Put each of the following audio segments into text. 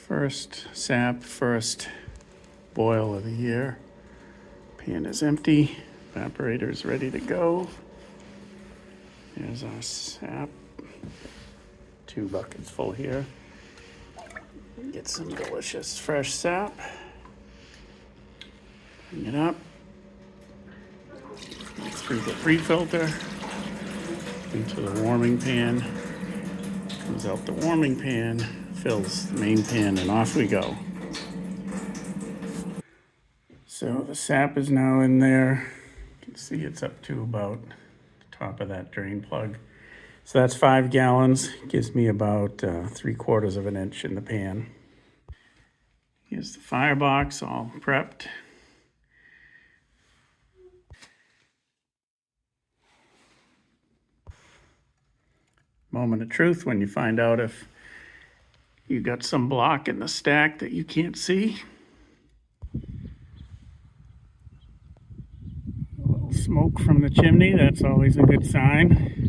First sap, first boil of the year. Pan is empty, evaporator is ready to go. There's our sap. 2 buckets full here. Get some delicious fresh sap. Bring it up. Through the pre-filter into the warming pan. Comes out the warming pan, fills the main pan, and off we go. So the sap is now in there. You can see it's up to about the top of that drain plug. So that's 5 gallons. Gives me about 3/4 of an inch in the pan. Here's the firebox all prepped. Moment of truth when you find out if you got some block in the stack that you can't see. A little smoke from the chimney, that's always a good sign.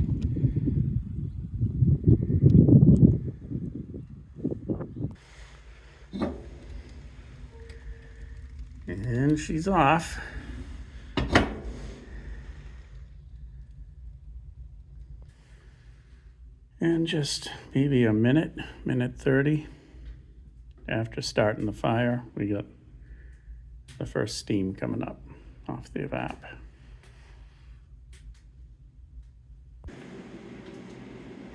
And she's off. And just maybe a minute 30 after starting the fire, we got the first steam coming up off the evap.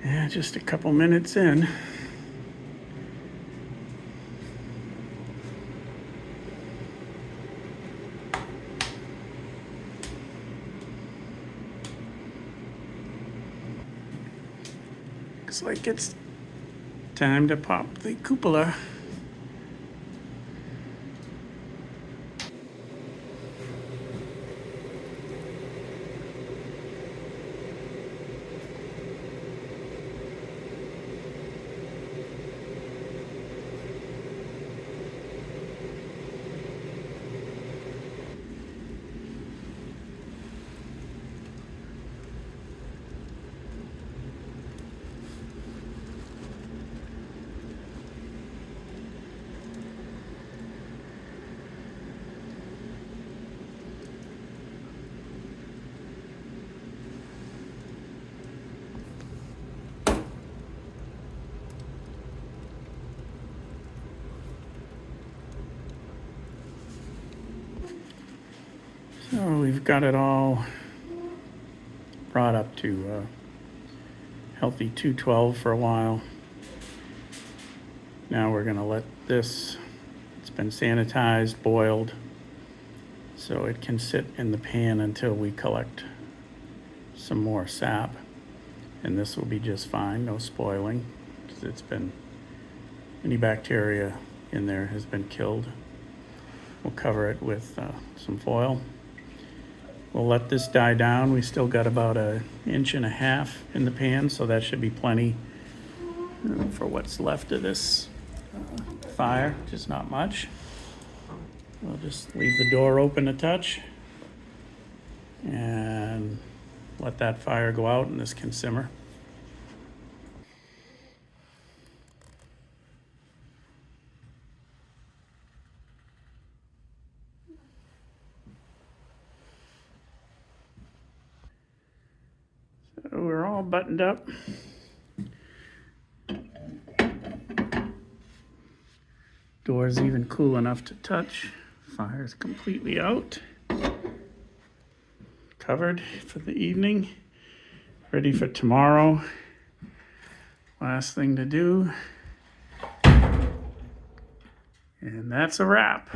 Yeah, just a couple minutes in. Looks like it's time to pop the cupola. So we've got it all brought up to healthy 212 for a while. Now we're gonna let this, it's been sanitized, boiled, so it can sit in the pan until we collect some more sap. And this will be just fine, no spoiling, because it's been, any bacteria in there has been killed. We'll cover it with some foil. We'll let this die down. We still got about 1.5 inches in the pan, so that should be plenty for what's left of this fire, just not much. We'll just leave the door open a touch and let that fire go out and this can simmer. So we're all buttoned up. Door's even cool enough to touch. Fire's completely out. Covered for the evening. Ready for tomorrow. Last thing to do. And that's a wrap.